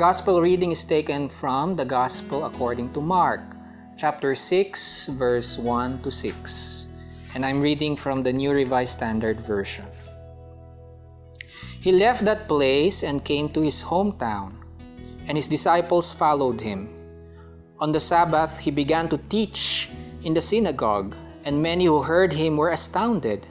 gospel reading is taken from the Gospel according to Mark, chapter 6, verse 1 to 6. And I'm reading from the New Revised Standard Version. He left that place and came to his hometown, and his disciples followed him. On the Sabbath, he began to teach in the synagogue, and many who heard him were astounded.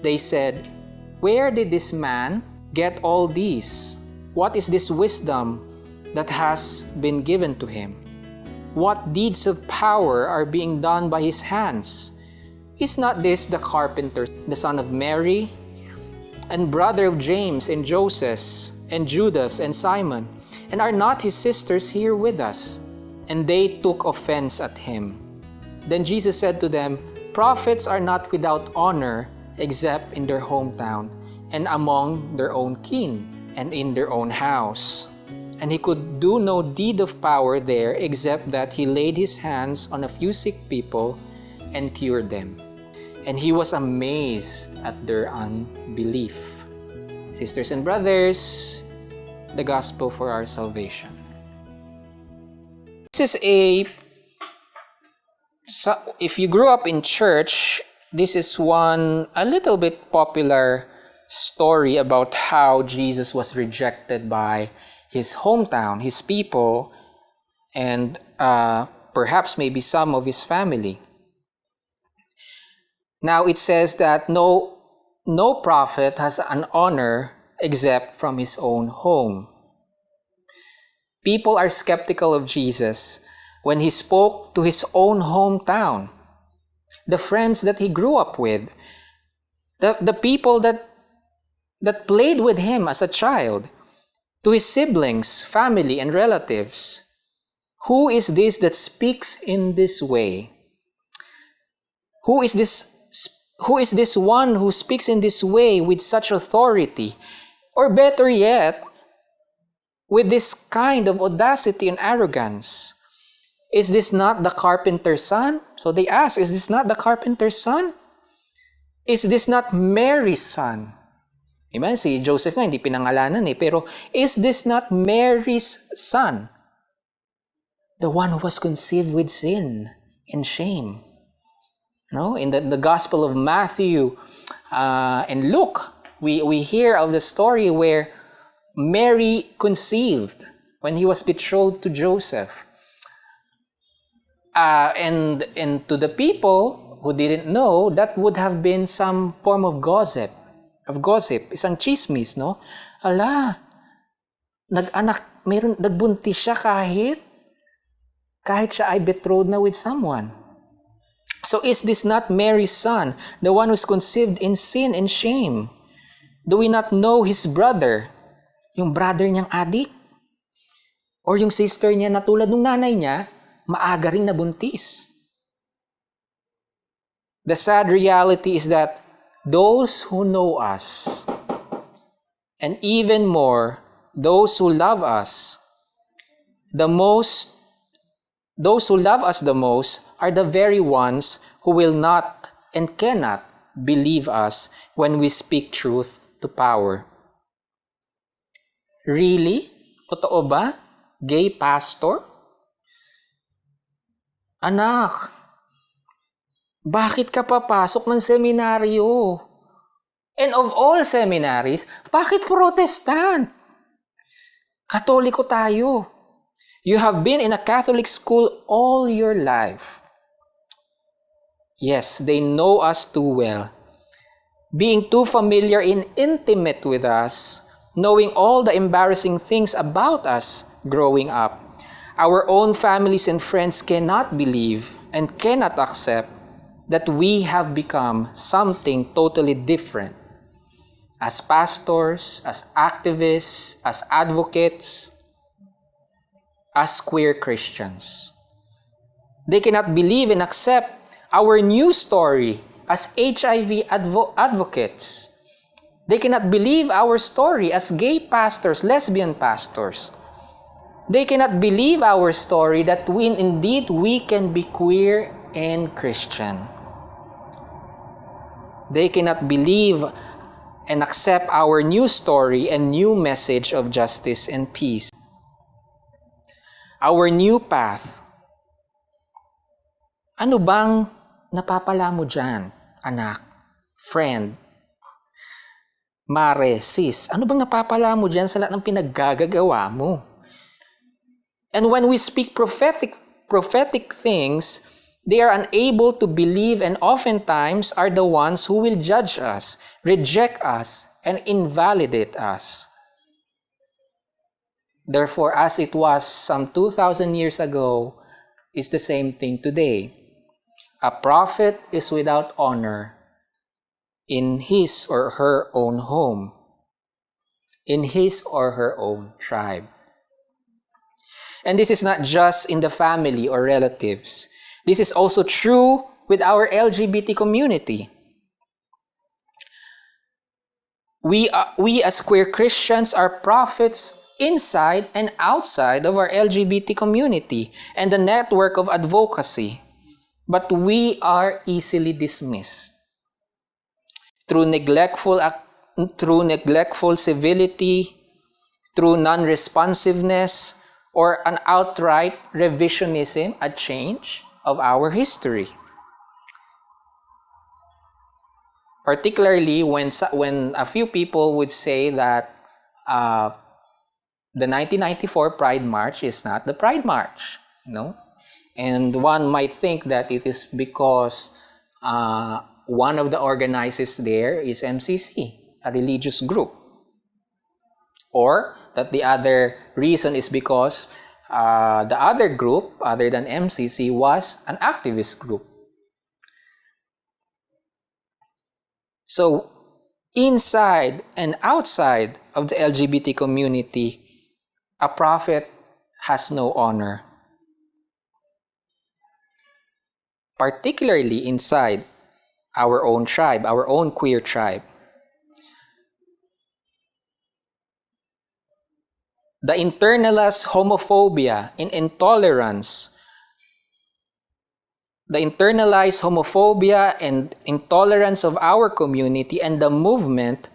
They said, "Where did this man get all these? What is this wisdom that has been given to him? What deeds of power are being done by his hands? Is not this the carpenter, the son of Mary, and brother of James and Joses, and Judas and Simon? And are not his sisters here with us?" And they took offense at him. Then Jesus said to them, "Prophets are not without honor except in their hometown, and among their own kin, and in their own house." And he could do no deed of power there except that he laid his hands on a few sick people and cured them. And he was amazed at their unbelief. Sisters and brothers, the gospel for our salvation. This is if you grew up in church, this is a little bit popular story about how Jesus was rejected by his hometown, his people, and perhaps maybe some of his family. Now it says that no prophet has an honor except from his own home. People are skeptical of Jesus when he spoke to his own hometown, the friends that he grew up with, the people that played with him as a child, to his siblings, family, and relatives. Who is this that speaks in this way? Who is this one who speaks in this way with such authority? Or better yet, with this kind of audacity and arrogance? Is this not the carpenter's son? So they ask, is this not the carpenter's son? Is this not Mary's son? Diba? Si Joseph nga, hindi pinangalanan pero is this not Mary's son? The one who was conceived with sin and shame. No? In the Gospel of Matthew and Luke, we hear of the story where Mary conceived when he was betrothed to Joseph. And to the people who didn't know, that would have been some form of gossip, isang chismis, no? Ala, nagbuntis siya kahit siya ay betrothed na with someone. So is this not Mary's son, the one who's conceived in sin and shame? Do we not know his brother, yung brother niyang adik? Or yung sister niya na tulad ng nanay niya, maaga ring nabuntis? The sad reality is that those who know us, and even more, those who love us the most, are the very ones who will not and cannot believe us when we speak truth to power. Really? Totoo ba? Gay pastor? Anak, bakit ka papasok ng seminaryo? And of all seminaries, bakit Protestant? Katoliko tayo. You have been in a Catholic school all your life. Yes, they know us too well. Being too familiar and intimate with us, knowing all the embarrassing things about us growing up, our own families and friends cannot believe and cannot accept that we have become something totally different. As pastors, as activists, as advocates, as queer Christians. They cannot believe and accept our new story as HIV advocates. They cannot believe our story as gay pastors, lesbian pastors. They cannot believe our story that we can be queer and Christian. They cannot believe and accept our new story and new message of justice and peace. our new path. Ano bang napapala mo dyan, anak, friend, mare, sis? Ano bang napapala mo dyan sa lahat ng pinaggagawa mo? And when we speak prophetic things, they are unable to believe and oftentimes are the ones who will judge us, reject us, and invalidate us. Therefore, as it was some 2,000 years ago, is the same thing today. A prophet is without honor in his or her own home, in his or her own tribe. And this is not just in the family or relatives. This is also true with our LGBT community. We as queer Christians are prophets inside and outside of our LGBT community and the network of advocacy. But we are easily dismissed through neglectful civility, through non-responsiveness, or an outright revisionism, a change of our history. Particularly when a few people would say that the 1994 Pride March is not the Pride March, And one might think that it is because one of the organizers there is MCC, a religious group. Or that the other reason is because the other group, other than MCC, was an activist group. So, inside and outside of the LGBT community, a prophet has no honor. Particularly inside our own tribe, our own queer tribe. The internalized homophobia and intolerance, the internalized homophobia and intolerance of our community and the movement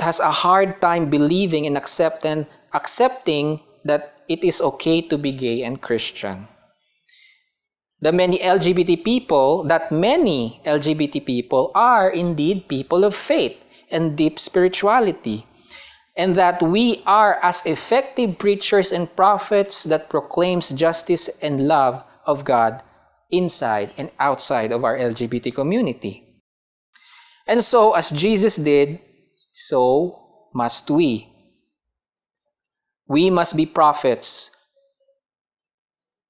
has a hard time believing and accepting that it is okay to be gay and Christian. That many LGBT people are indeed people of faith and deep spirituality, and that we are as effective preachers and prophets that proclaims justice and love of God inside and outside of our LGBT community. And so, as Jesus did, so must we. We must be prophets.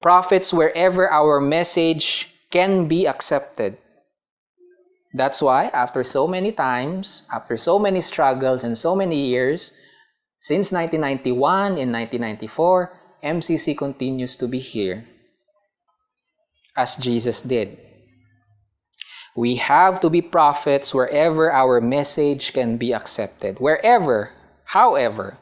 Prophets wherever our message can be accepted. That's why after so many times, after so many struggles and so many years, since 1991 and 1994, MCC continues to be here, as Jesus did. We have to be prophets wherever our message can be accepted. Wherever, however,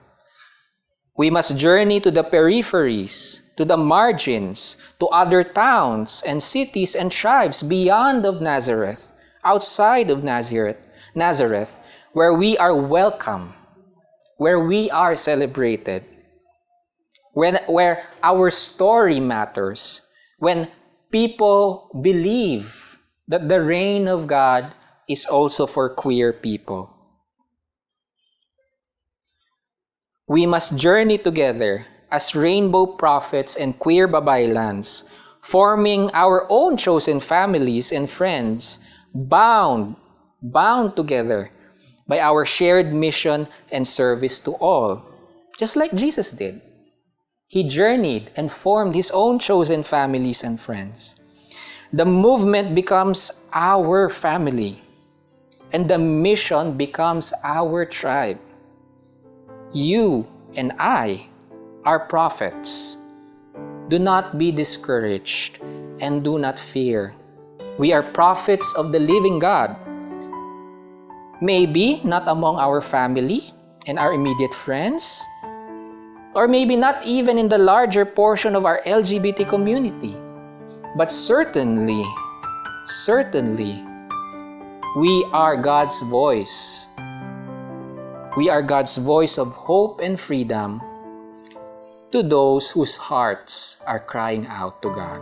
we must journey to the peripheries, to the margins, to other towns and cities and tribes beyond of Nazareth, outside of Nazareth, where we are welcome, where we are celebrated, where our story matters, when people believe that the reign of God is also for queer people. We must journey together as rainbow prophets and queer babaylans, forming our own chosen families and friends, bound together by our shared mission and service to all, just like Jesus did. He journeyed and formed his own chosen families and friends. The movement becomes our family, and the mission becomes our tribe. You and I are prophets. Do not be discouraged and do not fear. We are prophets of the living God. Maybe not among our family and our immediate friends, or maybe not even in the larger portion of our LGBT community, but certainly, we are God's voice. We are God's voice of hope and freedom to those whose hearts are crying out to God.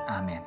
Amen.